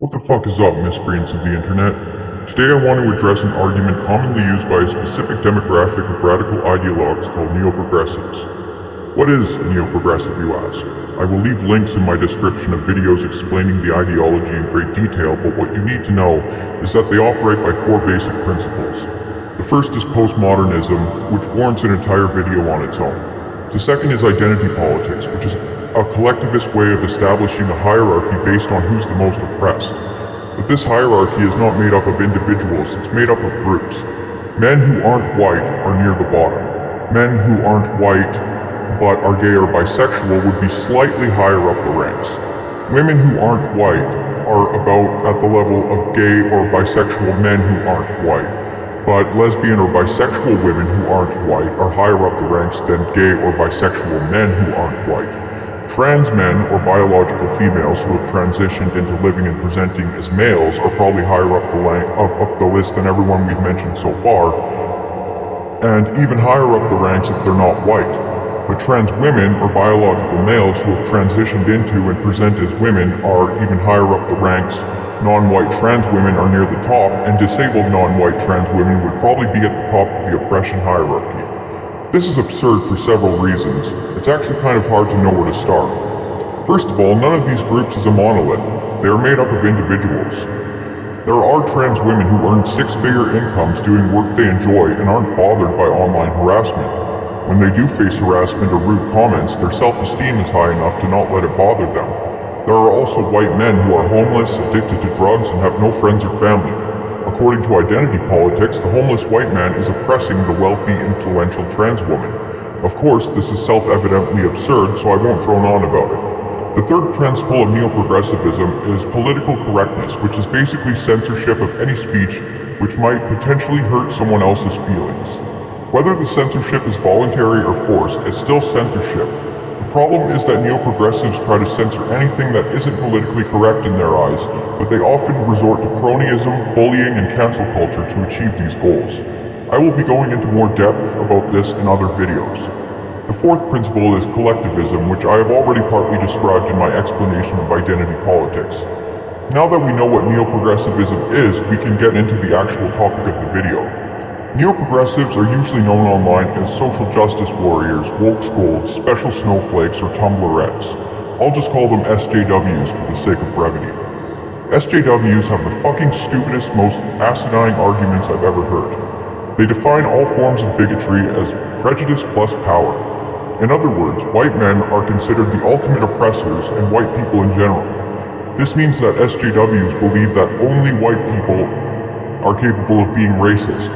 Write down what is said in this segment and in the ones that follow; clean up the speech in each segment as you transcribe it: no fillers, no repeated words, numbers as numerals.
What the fuck is up, miscreants of the internet? Today I want to address an argument commonly used by a specific demographic of radical ideologues called neo-progressives. What is neo-progressive, you ask? I will leave links in my description of videos explaining the ideology in great detail, but what you need to know is that they operate by four basic principles. The first is postmodernism, which warrants an entire video on its own. The second is identity politics, which is a collectivist way of establishing a hierarchy based on who's the most oppressed. But this hierarchy is not made up of individuals, it's made up of groups. Men who aren't white are near the bottom. Men who aren't white but are gay or bisexual would be slightly higher up the ranks. Women who aren't white are about at the level of gay or bisexual men who aren't white. But lesbian or bisexual women who aren't white are higher up the ranks than gay or bisexual men who aren't white. Trans men or biological females who have transitioned into living and presenting as males are probably higher up the list than everyone we've mentioned so far, and even higher up the ranks if they're not white. But trans women or biological males who have transitioned into and present as women are even higher up the ranks. Non-white trans women are near the top, and disabled non-white trans women would probably be at the top of the oppression hierarchy. This is absurd for several reasons. It's actually kind of hard to know where to start. First of all, none of these groups is a monolith. They are made up of individuals. There are trans women who earn six-figure incomes doing work they enjoy and aren't bothered by online harassment. When they do face harassment or rude comments, their self-esteem is high enough to not let it bother them. There are also white men who are homeless, addicted to drugs, and have no friends or family. According to identity politics, the homeless white man is oppressing the wealthy, influential trans woman. Of course, this is self-evidently absurd, so I won't drone on about it. The third principle of neo-progressivism is political correctness, which is basically censorship of any speech which might potentially hurt someone else's feelings. Whether the censorship is voluntary or forced, it's still censorship. The problem is that neo-progressives try to censor anything that isn't politically correct in their eyes, but they often resort to cronyism, bullying, and cancel culture to achieve these goals. I will be going into more depth about this in other videos. The fourth principle is collectivism, which I have already partly described in my explanation of identity politics. Now that we know what neo-progressivism is, we can get into the actual topic of the video. Neo-progressives are usually known online as social justice warriors, woke scolds, special snowflakes, or Tumblrettes. I'll just call them SJWs for the sake of brevity. SJWs have the fucking stupidest, most asinine arguments I've ever heard. They define all forms of bigotry as prejudice plus power. In other words, white men are considered the ultimate oppressors and white people in general. This means that SJWs believe that only white people are capable of being racist,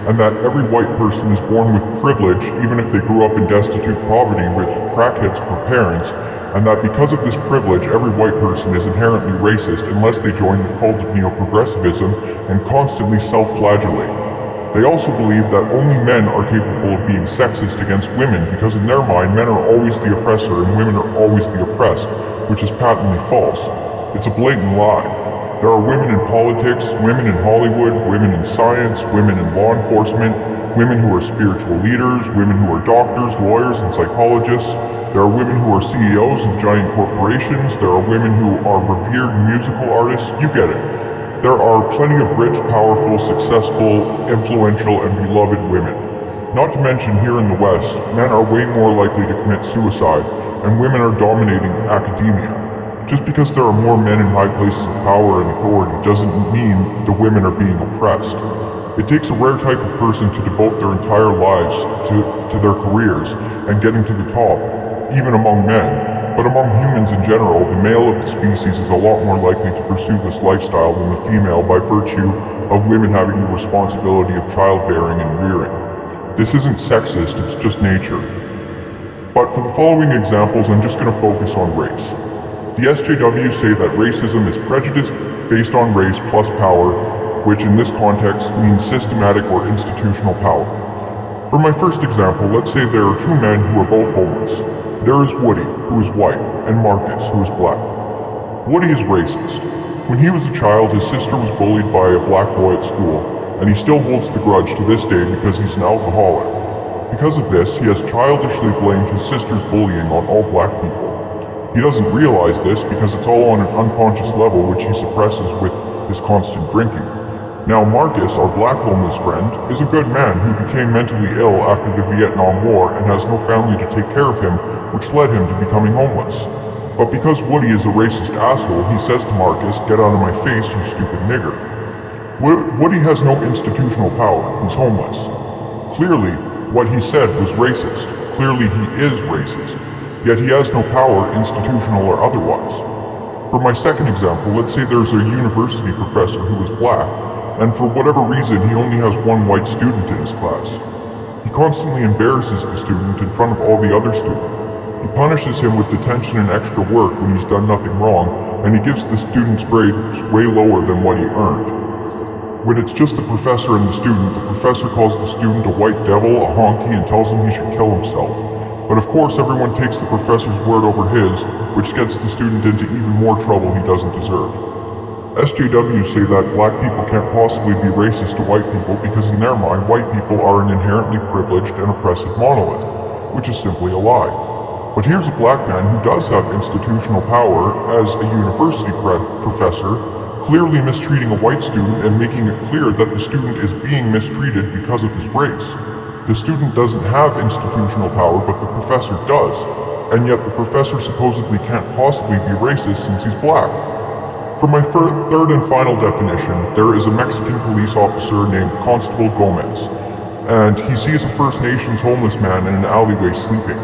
and that every white person is born with privilege even if they grew up in destitute poverty with crackheads for parents, and that because of this privilege every white person is inherently racist unless they join the cult of neo-progressivism and constantly self-flagellate. They also believe that only men are capable of being sexist against women because in their mind men are always the oppressor and women are always the oppressed, which is patently false. It's a blatant lie. There are women in politics, women in Hollywood, women in science, women in law enforcement, women who are spiritual leaders, women who are doctors, lawyers, and psychologists. There are women who are CEOs of giant corporations. There are women who are revered musical artists. You get it. There are plenty of rich, powerful, successful, influential, and beloved women. Not to mention here in the West, men are way more likely to commit suicide, and women are dominating academia. Just because there are more men in high places of power and authority doesn't mean the women are being oppressed. It takes a rare type of person to devote their entire lives to their careers and getting to the top, even among men. But among humans in general, the male of the species is a lot more likely to pursue this lifestyle than the female by virtue of women having the responsibility of childbearing and rearing. This isn't sexist, it's just nature. But for the following examples, I'm just going to focus on race. The SJWs say that racism is prejudice based on race plus power, which in this context means systematic or institutional power. For my first example, let's say there are two men who are both homeless. There is Woody, who is white, and Marcus, who is black. Woody is racist. When he was a child, his sister was bullied by a black boy at school, and he still holds the grudge to this day because he's an alcoholic. Because of this, he has childishly blamed his sister's bullying on all black people. He doesn't realize this because it's all on an unconscious level which he suppresses with his constant drinking. Now Marcus, our black homeless friend, is a good man who became mentally ill after the Vietnam War and has no family to take care of him, which led him to becoming homeless. But because Woody is a racist asshole, he says to Marcus, "Get out of my face, you stupid nigger." Woody has no institutional power. He's homeless. Clearly, what he said was racist. Clearly he is racist. Yet he has no power, institutional or otherwise. For my second example, let's say there's a university professor who is black, and for whatever reason he only has one white student in his class. He constantly embarrasses the student in front of all the other students. He punishes him with detention and extra work when he's done nothing wrong, and he gives the student's grades way lower than what he earned. When it's just the professor and the professor calls the student a white devil, a honky, and tells him he should kill himself. But of course everyone takes the professor's word over his, which gets the student into even more trouble he doesn't deserve. SJWs say that black people can't possibly be racist to white people because in their mind, white people are an inherently privileged and oppressive monolith, which is simply a lie. But here's a black man who does have institutional power as a university professor, clearly mistreating a white student and making it clear that the student is being mistreated because of his race. The student doesn't have institutional power, but the professor does, and yet the professor supposedly can't possibly be racist since he's black. For my third and final definition, there is a Mexican police officer named Constable Gomez, and he sees a First Nations homeless man in an alleyway sleeping.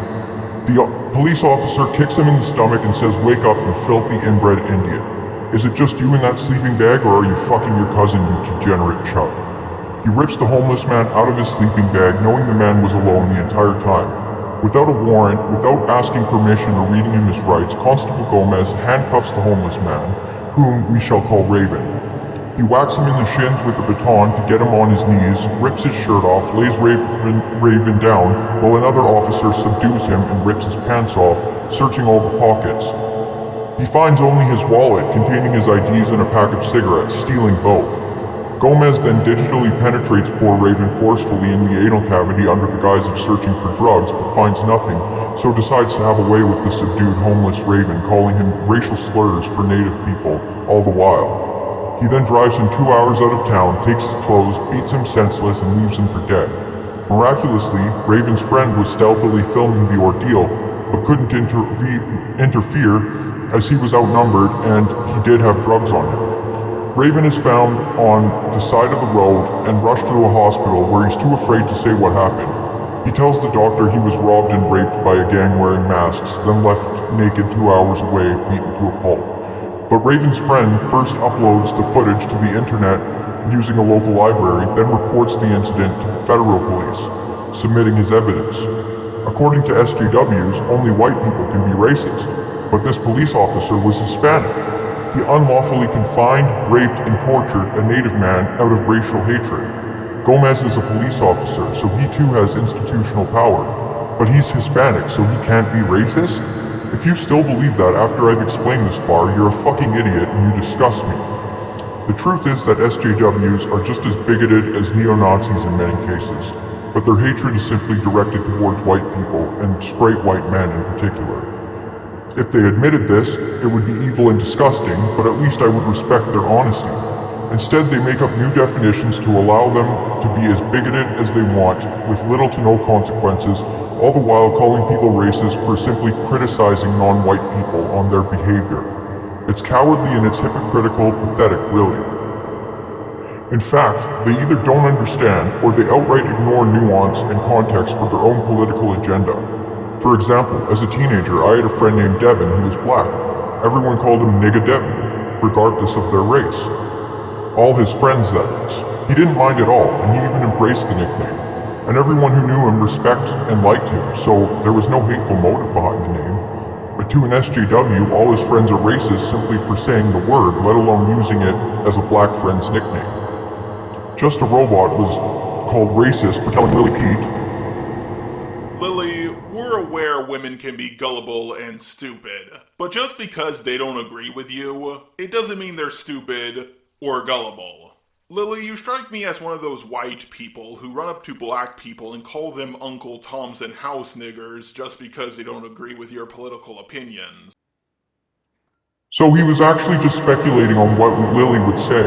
The police officer kicks him in the stomach and says, "Wake up, you filthy inbred Indian. Is it just you in that sleeping bag, or are you fucking your cousin, you degenerate chub?" He rips the homeless man out of his sleeping bag, knowing the man was alone the entire time. Without a warrant, without asking permission or reading him his rights, Constable Gomez handcuffs the homeless man, whom we shall call Raven. He whacks him in the shins with a baton to get him on his knees, rips his shirt off, lays Raven down, while another officer subdues him and rips his pants off, searching all the pockets. He finds only his wallet containing his IDs and a pack of cigarettes, stealing both. Gomez then digitally penetrates poor Raven forcefully in the anal cavity under the guise of searching for drugs, but finds nothing, so decides to have a way with the subdued homeless Raven, calling him racial slurs for native people all the while. He then drives him 2 hours out of town, takes his clothes, beats him senseless, and leaves him for dead. Miraculously, Raven's friend was stealthily filming the ordeal, but couldn't interfere as he was outnumbered and he did have drugs on him. Raven is found on the side of the road and rushed to a hospital where he's too afraid to say what happened. He tells the doctor he was robbed and raped by a gang wearing masks, then left naked 2 hours away, beaten to a pulp. But Raven's friend first uploads the footage to the internet using a local library, then reports the incident to the federal police, submitting his evidence. According to SJWs, only white people can be racist, but this police officer was Hispanic. He unlawfully confined, raped, and tortured a native man out of racial hatred. Gomez is a police officer, so he too has institutional power, but he's Hispanic, so he can't be racist? If you still believe that after I've explained this far, you're a fucking idiot and you disgust me. The truth is that SJWs are just as bigoted as neo-Nazis in many cases, but their hatred is simply directed towards white people, and straight white men in particular. If they admitted this, it would be evil and disgusting, but at least I would respect their honesty. Instead, they make up new definitions to allow them to be as bigoted as they want, with little to no consequences, all the while calling people racist for simply criticizing non-white people on their behavior. It's cowardly and it's hypocritical, pathetic, really. In fact, they either don't understand, or they outright ignore nuance and context for their own political agenda. For example, as a teenager, I had a friend named Devin who was black. Everyone called him Nigga Devin, regardless of their race. All his friends, that is. He didn't mind at all, and he even embraced the nickname. And everyone who knew him respected and liked him, so there was no hateful motive behind the name. But to an SJW, all his friends are racist simply for saying the word, let alone using it as a black friend's nickname. Just a Robot was called racist for telling Lily Peet, "Lily, we're aware women can be gullible and stupid, but just because they don't agree with you, it doesn't mean they're stupid or gullible. Lily, you strike me as one of those white people who run up to black people and call them Uncle Tom's and house niggers just because they don't agree with your political opinions." So he was actually just speculating on what Lily would say.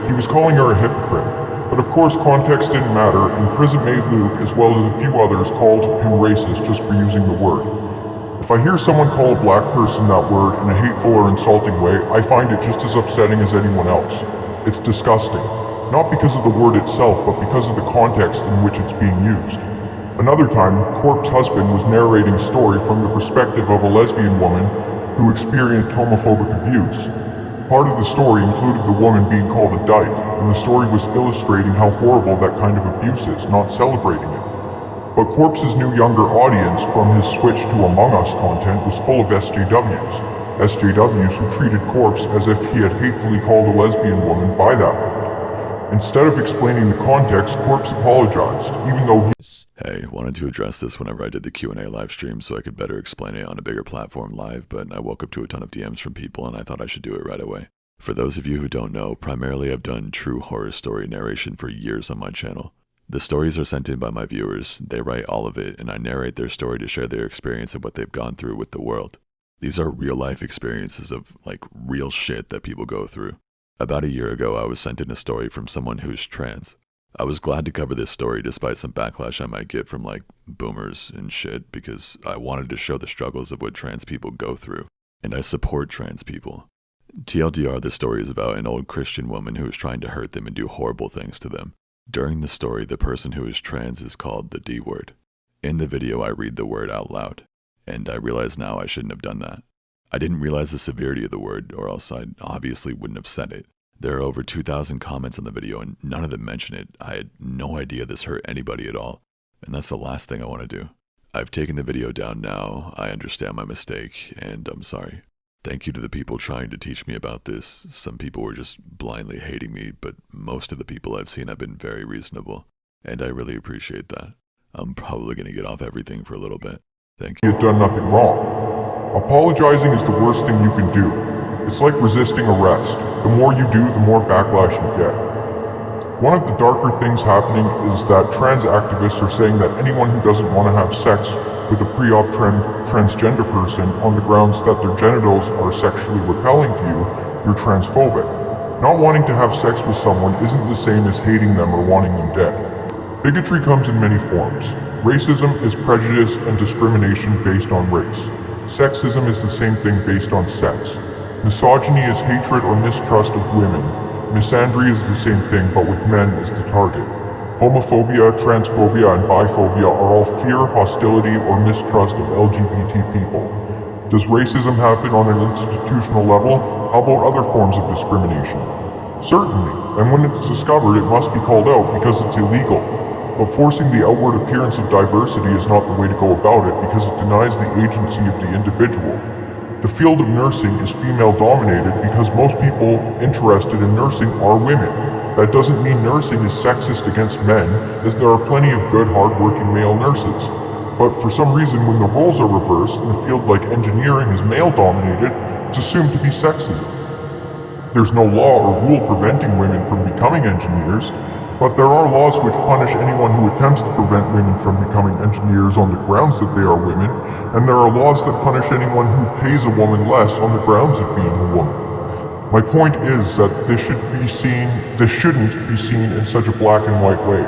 He was calling her a hypocrite. But of course context didn't matter, and prison mate Luke, as well as a few others, called him racist just for using the word. If I hear someone call a black person that word in a hateful or insulting way, I find it just as upsetting as anyone else. It's disgusting. Not because of the word itself, but because of the context in which it's being used. Another time, Corp's husband was narrating a story from the perspective of a lesbian woman who experienced homophobic abuse. Part of the story included the woman being called a dyke, and the story was illustrating how horrible that kind of abuse is, not celebrating it. But Corp's new younger audience from his switch to Among Us content was full of SJWs. SJWs who treated Corp's as if he had hatefully called a lesbian woman by that word. Instead of explaining the context, Corp's apologized, even though he— Hey, wanted to address this whenever I did the Q&A live stream so I could better explain it on a bigger platform live, but I woke up to a ton of DMs from people and I thought I should do it right away. For those of you who don't know, primarily I've done true horror story narration for years on my channel. The stories are sent in by my viewers, they write all of it, and I narrate their story to share their experience and what they've gone through with the world. These are real life experiences of, real shit that people go through. About a year ago, I was sent in a story from someone who's trans. I was glad to cover this story despite some backlash I might get from, boomers and shit, because I wanted to show the struggles of what trans people go through, and I support trans people. TLDR, this story is about an old Christian woman who is trying to hurt them and do horrible things to them. During the story, the person who is trans is called the D word. In the video, I read the word out loud, and I realize now I shouldn't have done that. I didn't realize the severity of the word, or else I obviously wouldn't have said it. There are over 2,000 comments on the video, and none of them mention it. I had no idea this hurt anybody at all, and that's the last thing I want to do. I've taken the video down now, I understand my mistake, and I'm sorry. Thank you to the people trying to teach me about this. Some people were just blindly hating me, but most of the people I've seen have been very reasonable, and I really appreciate that. I'm probably going to get off everything for a little bit. Thank you. had done nothing wrong. Apologizing is the worst thing you can do. It's like resisting arrest. The more you do, the more backlash you get. One of the darker things happening is that trans activists are saying that anyone who doesn't want to have sex with a pre-op transgender person on the grounds that their genitals are sexually repelling to you, you're transphobic. Not wanting to have sex with someone isn't the same as hating them or wanting them dead. Bigotry comes in many forms. Racism is prejudice and discrimination based on race. Sexism is the same thing based on sex. Misogyny is hatred or mistrust of women. Misandry is the same thing, but with men as the target. Homophobia, transphobia, and biphobia are all fear, hostility, or mistrust of LGBT people. Does racism happen on an institutional level? How about other forms of discrimination? Certainly, and when it's discovered, it must be called out because it's illegal. But forcing the outward appearance of diversity is not the way to go about it because it denies the agency of the individual. The field of nursing is female-dominated because most people interested in nursing are women. That doesn't mean nursing is sexist against men, as there are plenty of good, hard-working male nurses. But for some reason, when the roles are reversed and a field like engineering is male-dominated, it's assumed to be sexism. There's no law or rule preventing women from becoming engineers, but there are laws which punish anyone who attempts to prevent women from becoming engineers on the grounds that they are women, and there are laws that punish anyone who pays a woman less on the grounds of being a woman. My point is that this shouldn't be seen in such a black and white way.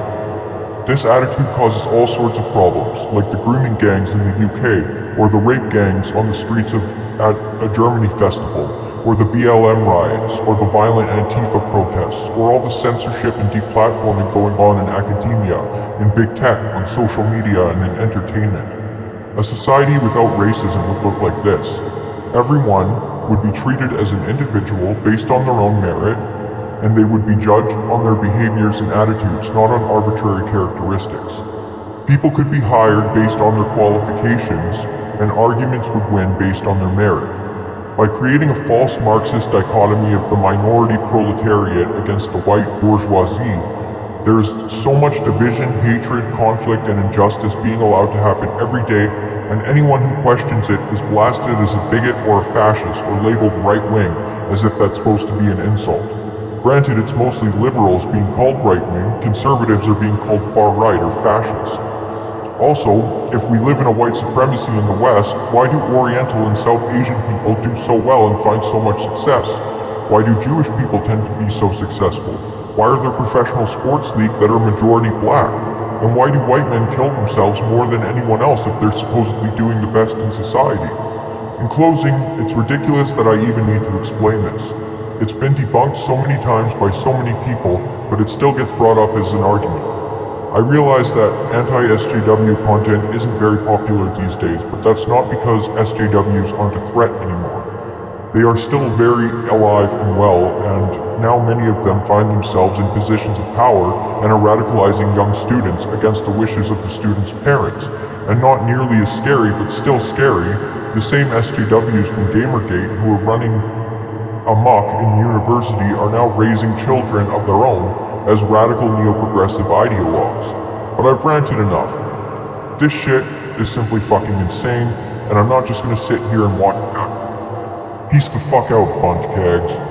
This attitude causes all sorts of problems, like the grooming gangs in the UK, or the rape gangs on the streets at a Germany festival, or the BLM riots, or the violent Antifa protests, or all the censorship and deplatforming going on in academia, in big tech, on social media, and in entertainment. A society without racism would look like this. Everyone would be treated as an individual based on their own merit, and they would be judged on their behaviors and attitudes, not on arbitrary characteristics. People could be hired based on their qualifications, and arguments would win based on their merit. By creating a false Marxist dichotomy of the minority proletariat against the white bourgeoisie, there is so much division, hatred, conflict, and injustice being allowed to happen every day, and anyone who questions it is blasted as a bigot or a fascist or labeled right-wing, as if that's supposed to be an insult. Granted, it's mostly liberals being called right-wing, conservatives are being called far-right or fascist. Also, if we live in a white supremacy in the West, why do Oriental and South Asian people do so well and find so much success? Why do Jewish people tend to be so successful? Why are there professional sports leagues that are majority black? And why do white men kill themselves more than anyone else if they're supposedly doing the best in society? In closing, it's ridiculous that I even need to explain this. It's been debunked so many times by so many people, but it still gets brought up as an argument. I realize that anti-SJW content isn't very popular these days, but that's not because SJWs aren't a threat anymore. They are still very alive and well, and now many of them find themselves in positions of power and are radicalizing young students against the wishes of the students' parents. And not nearly as scary, but still scary, the same SJWs from Gamergate who are running amok in university are now raising children of their own as radical neo-progressive ideologues. But I've ranted enough. This shit is simply fucking insane, and I'm not just gonna sit here and watch it happen. Peace the fuck out, bunt cags.